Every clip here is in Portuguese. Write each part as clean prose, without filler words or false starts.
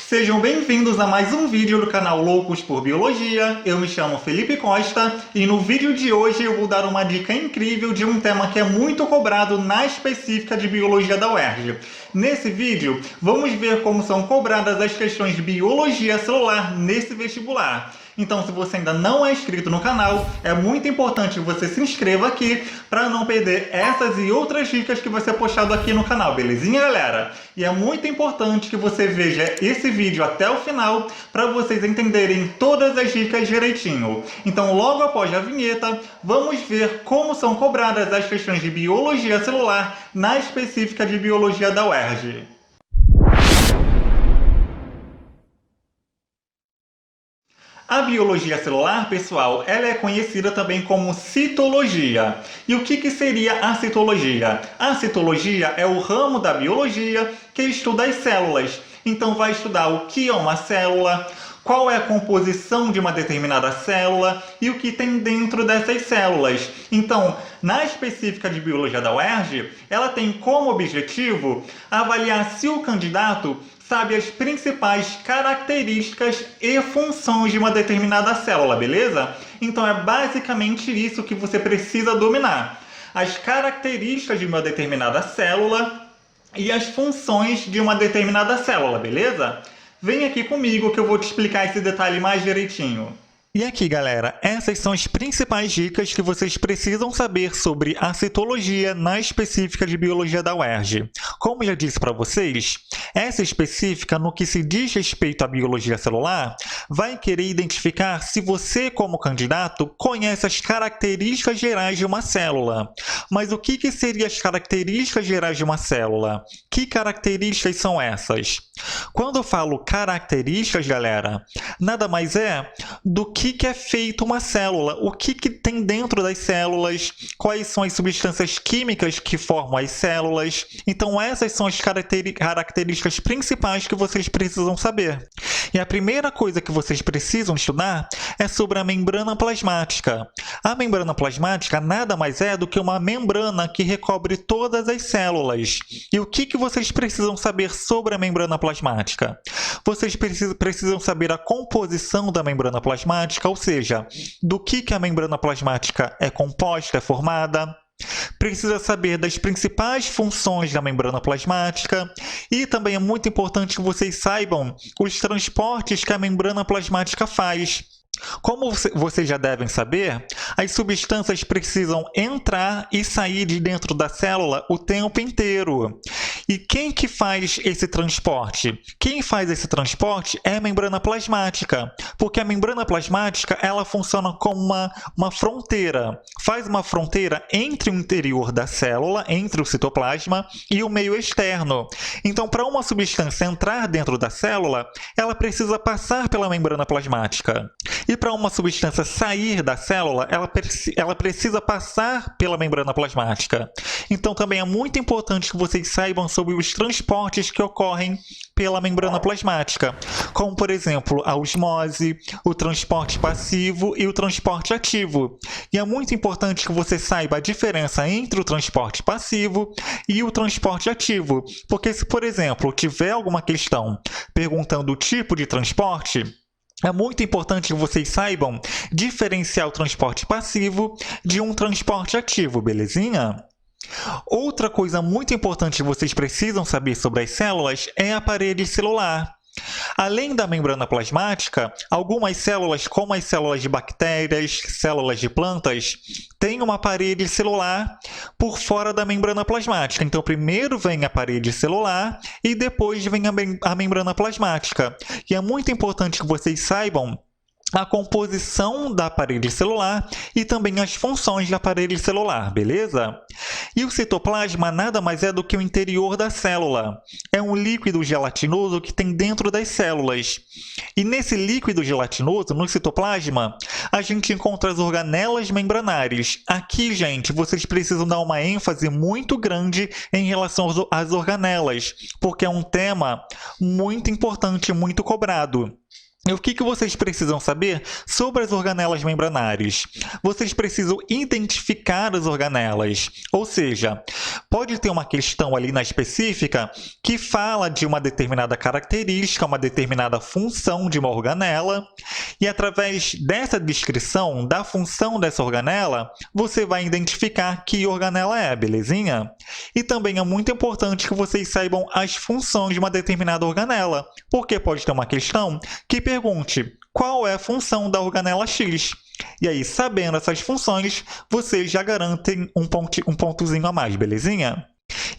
Sejam bem-vindos a mais um vídeo do canal Loucos por Biologia. Eu me chamo Felipe Costa e no vídeo de hoje eu vou dar uma dica incrível de um tema que é muito cobrado na específica de Biologia da UERJ. Nesse vídeo, vamos ver como são cobradas as questões de Biologia celular nesse vestibular. Então, se você ainda não é inscrito no canal, é muito importante que você se inscreva aqui para não perder essas e outras dicas que vai ser postado aqui no canal, belezinha, galera? E é muito importante que você veja esse vídeo até o final para vocês entenderem todas as dicas direitinho. Então, logo após a vinheta, vamos ver como são cobradas as questões de Biologia celular na específica de Biologia da UERJ. A biologia celular, pessoal, ela é conhecida também como citologia. E o que seria a citologia? A citologia é o ramo da biologia que estuda as células. Então vai estudar o que é uma célula, qual é a composição de uma determinada célula e o que tem dentro dessas células. Então, na específica de Biologia da UERJ, ela tem como objetivo avaliar se o candidato sabe as principais características e funções de uma determinada célula, beleza? Então é basicamente isso que você precisa dominar. As características de uma determinada célula e as funções de uma determinada célula, beleza? Vem aqui comigo que eu vou te explicar esse detalhe mais direitinho. E aqui, galera, essas são as principais dicas que vocês precisam saber sobre a citologia na específica de Biologia da UERJ. Como já disse para vocês, essa específica, no que se diz respeito à biologia celular, vai querer identificar se você, como candidato, conhece as características gerais de uma célula. Mas o que seriam as características gerais de uma célula? Que características são essas? Quando eu falo características, galera, nada mais é do que é feito uma célula, o que tem dentro das células, quais são as substâncias químicas que formam as células. Então, essas são as características principais que vocês precisam saber. E a primeira coisa que vocês precisam estudar é sobre a membrana plasmática. A membrana plasmática nada mais é do que uma membrana que recobre todas as células. E o que vocês precisam saber sobre a membrana plasmática? Vocês precisam saber a composição da membrana plasmática, ou seja, do que a membrana plasmática é composta, é formada. Precisa saber das principais funções da membrana plasmática e também é muito importante que vocês saibam os transportes que a membrana plasmática faz. Como vocês já devem saber, as substâncias precisam entrar e sair de dentro da célula o tempo inteiro. E quem que faz esse transporte? Quem faz esse transporte é a membrana plasmática, porque a membrana plasmática ela funciona como uma fronteira, faz uma fronteira entre o interior da célula, entre o citoplasma e o meio externo. Então, para uma substância entrar dentro da célula, ela precisa passar pela membrana plasmática. E para uma substância sair da célula, ela precisa passar pela membrana plasmática. Então, também é muito importante que vocês saibam sobre os transportes que ocorrem pela membrana plasmática, como, por exemplo, a osmose, o transporte passivo e o transporte ativo. E é muito importante que você saiba a diferença entre o transporte passivo e o transporte ativo, porque se, por exemplo, tiver alguma questão perguntando o tipo de transporte, é muito importante que vocês saibam diferenciar o transporte passivo de um transporte ativo, belezinha? Outra coisa muito importante que vocês precisam saber sobre as células é a parede celular. Além da membrana plasmática, algumas células, como as células de bactérias, células de plantas, têm uma parede celular por fora da membrana plasmática. Então, primeiro vem a parede celular e depois vem a membrana plasmática. E é muito importante que vocês saibam a composição da parede celular e também as funções da parede celular, beleza? E o citoplasma nada mais é do que o interior da célula. É um líquido gelatinoso que tem dentro das células. E nesse líquido gelatinoso, no citoplasma, a gente encontra as organelas membranares. Aqui, gente, vocês precisam dar uma ênfase muito grande em relação às organelas, porque é um tema muito importante, muito cobrado. E o que vocês precisam saber sobre as organelas membranares? Vocês precisam identificar as organelas, ou seja, pode ter uma questão ali na específica que fala de uma determinada característica, uma determinada função de uma organela, e através dessa descrição da função dessa organela, você vai identificar que organela é, belezinha? E também é muito importante que vocês saibam as funções de uma determinada organela, porque pode ter uma questão que pergunte qual é a função da organela X. E aí, sabendo essas funções, vocês já garantem um pontozinho a mais, belezinha?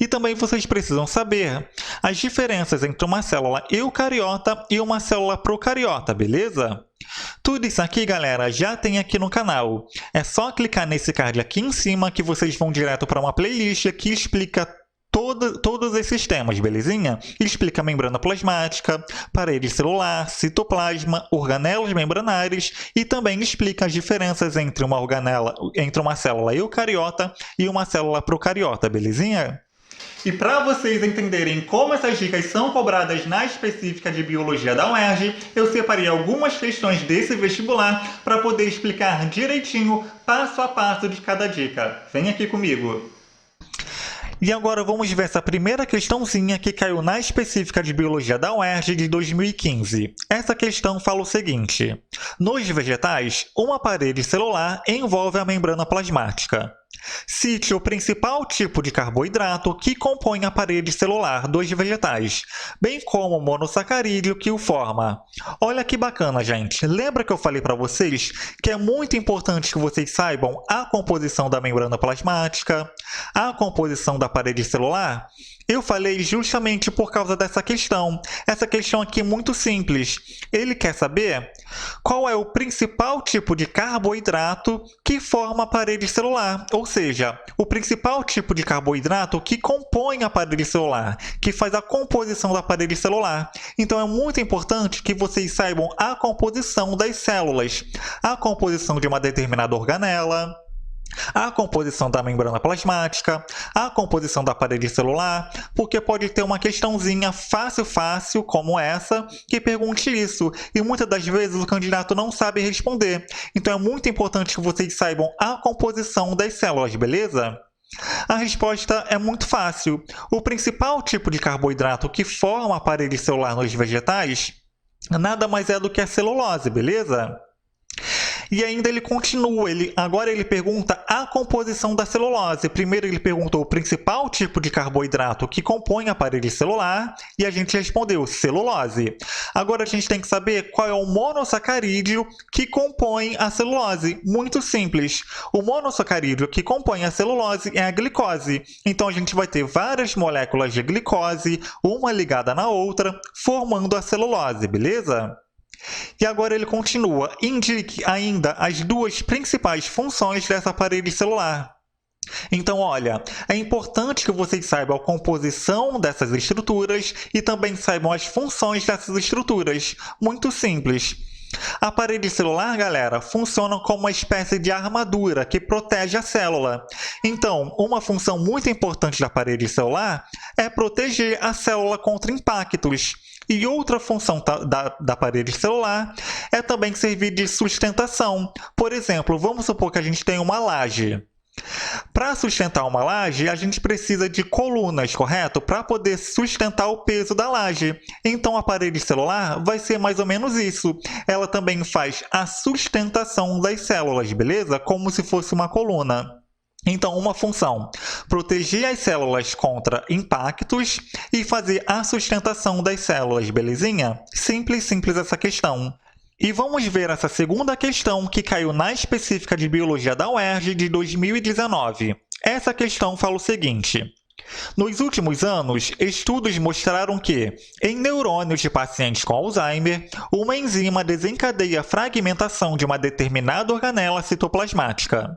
E também vocês precisam saber as diferenças entre uma célula eucariota e uma célula procariota, beleza? Tudo isso aqui, galera, já tem aqui no canal. É só clicar nesse card aqui em cima que vocês vão direto para uma playlist que explica todos esses temas, belezinha? Explica membrana plasmática, parede celular, citoplasma, organelas membranares e também explica as diferenças entre uma célula eucariota e uma célula procariota, belezinha? E para vocês entenderem como essas dicas são cobradas na específica de Biologia da UERJ, eu separei algumas questões desse vestibular para poder explicar direitinho, passo a passo de cada dica. Vem aqui comigo! E agora vamos ver essa primeira questãozinha que caiu na específica de Biologia da UERJ de 2015. Essa questão fala o seguinte: nos vegetais, uma parede celular envolve a membrana plasmática. Cite o principal tipo de carboidrato que compõe a parede celular dos vegetais, bem como o monossacarídeo que o forma. Olha que bacana, gente! Lembra que eu falei para vocês que é muito importante que vocês saibam a composição da membrana plasmática, a composição da parede celular? Eu falei justamente por causa dessa questão. Essa questão aqui é muito simples. Ele quer saber qual é o principal tipo de carboidrato que forma a parede celular, ou seja, o principal tipo de carboidrato que compõe a parede celular, que faz a composição da parede celular. Então, é muito importante que vocês saibam a composição das células, a composição de uma determinada organela, a composição da membrana plasmática, a composição da parede celular, porque pode ter uma questãozinha fácil como essa que pergunte isso, e muitas das vezes o candidato não sabe responder. Então é muito importante que vocês saibam a composição das células, beleza? A resposta é muito fácil. O principal tipo de carboidrato que forma a parede celular nos vegetais nada mais é do que a celulose, beleza? E ainda ele continua, agora ele pergunta a composição da celulose. Primeiro ele perguntou o principal tipo de carboidrato que compõe a parede celular e a gente respondeu celulose. Agora a gente tem que saber qual é o monossacarídeo que compõe a celulose. Muito simples. O monossacarídeo que compõe a celulose é a glicose. Então a gente vai ter várias moléculas de glicose, uma ligada na outra, formando a celulose, beleza? E agora ele continua, indique ainda as duas principais funções dessa parede celular. Então, olha, é importante que vocês saibam a composição dessas estruturas e também saibam as funções dessas estruturas. Muito simples. A parede celular, galera, funciona como uma espécie de armadura que protege a célula. Então, uma função muito importante da parede celular é proteger a célula contra impactos. E outra função da parede celular é também servir de sustentação. Por exemplo, vamos supor que a gente tem uma laje. Para sustentar uma laje, a gente precisa de colunas, correto? Para poder sustentar o peso da laje. Então, a parede celular vai ser mais ou menos isso. Ela também faz a sustentação das células, beleza? Como se fosse uma coluna. Então, uma função: proteger as células contra impactos e fazer a sustentação das células, belezinha? Simples essa questão. E vamos ver essa segunda questão que caiu na específica de Biologia da UERJ de 2019. Essa questão fala o seguinte: nos últimos anos, estudos mostraram que, em neurônios de pacientes com Alzheimer, uma enzima desencadeia a fragmentação de uma determinada organela citoplasmática.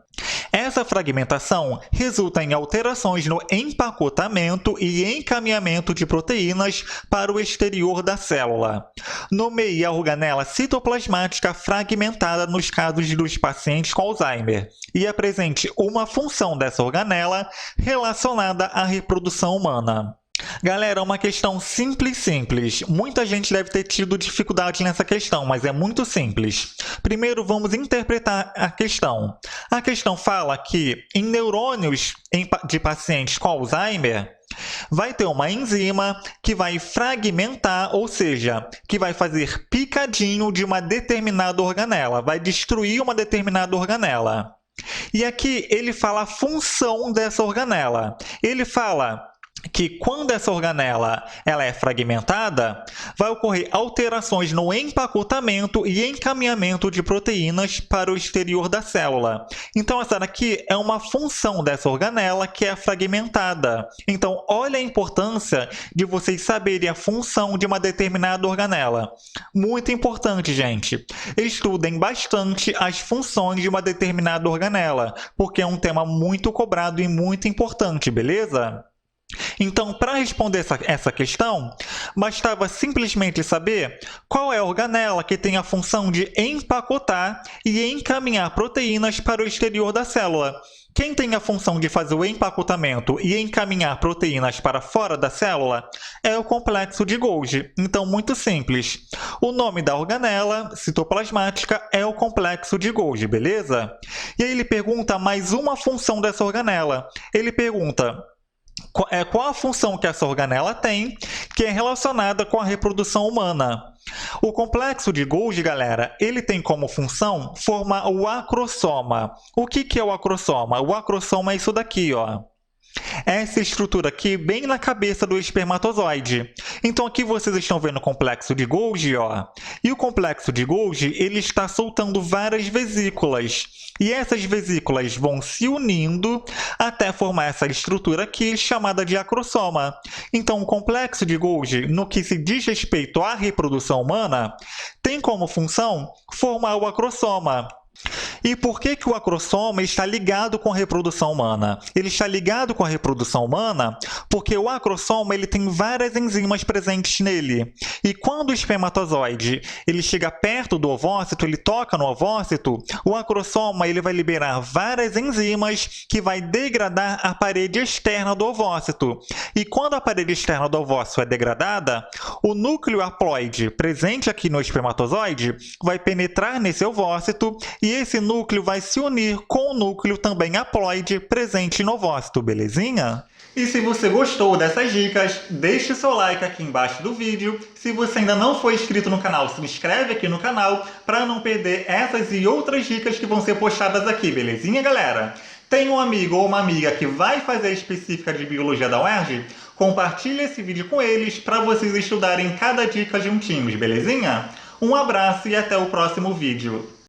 Essa fragmentação resulta em alterações no empacotamento e encaminhamento de proteínas para o exterior da célula. Nomeie a organela citoplasmática fragmentada nos casos dos pacientes com Alzheimer e apresente uma função dessa organela relacionada à reprodução humana. Galera, uma questão simples, simples. Muita gente deve ter tido dificuldade nessa questão, mas é muito simples. Primeiro, vamos interpretar a questão. A questão fala que em neurônios de pacientes com Alzheimer, vai ter uma enzima que vai fragmentar, ou seja, que vai fazer picadinho de uma determinada organela, vai destruir uma determinada organela. E aqui ele fala a função dessa organela. Ele fala que quando essa organela ela é fragmentada, vai ocorrer alterações no empacotamento e encaminhamento de proteínas para o exterior da célula. Então, essa daqui é uma função dessa organela que é fragmentada. Então, olha a importância de vocês saberem a função de uma determinada organela. Muito importante, gente. Estudem bastante as funções de uma determinada organela, porque é um tema muito cobrado e muito importante, beleza? Então, para responder essa questão, bastava simplesmente saber qual é a organela que tem a função de empacotar e encaminhar proteínas para o exterior da célula. Quem tem a função de fazer o empacotamento e encaminhar proteínas para fora da célula é o complexo de Golgi. Então, muito simples. O nome da organela citoplasmática é o complexo de Golgi, beleza? E aí ele pergunta mais uma função dessa organela. Ele pergunta qual a função que essa organela tem, que é relacionada com a reprodução humana. O complexo de Golgi, galera, ele tem como função formar o acrossoma. O que é o acrossoma? O acrossoma é isso daqui, ó. Essa estrutura aqui bem na cabeça do espermatozoide. Então aqui vocês estão vendo o complexo de Golgi, ó. E o complexo de Golgi, ele está soltando várias vesículas. E essas vesículas vão se unindo até formar essa estrutura aqui chamada de acrossoma. Então o complexo de Golgi, no que se diz respeito à reprodução humana, tem como função formar o acrossoma. E por que o acrossoma está ligado com a reprodução humana? Ele está ligado com a reprodução humana porque o acrossoma ele tem várias enzimas presentes nele. E quando o espermatozoide ele chega perto do ovócito, ele toca no ovócito, o acrossoma ele vai liberar várias enzimas que vai degradar a parede externa do ovócito. E quando a parede externa do ovócito é degradada, o núcleo haploide presente aqui no espermatozoide vai penetrar nesse ovócito e esse núcleo vai se unir com o núcleo também haploide presente no ovócito, belezinha? E se você gostou dessas dicas, deixe seu like aqui embaixo do vídeo. Se você ainda não for inscrito no canal, se inscreve aqui no canal para não perder essas e outras dicas que vão ser postadas aqui, belezinha, galera? Tem um amigo ou uma amiga que vai fazer a específica de Biologia da UERJ? Compartilhe esse vídeo com eles para vocês estudarem cada dica juntinhos, belezinha? Um abraço e até o próximo vídeo.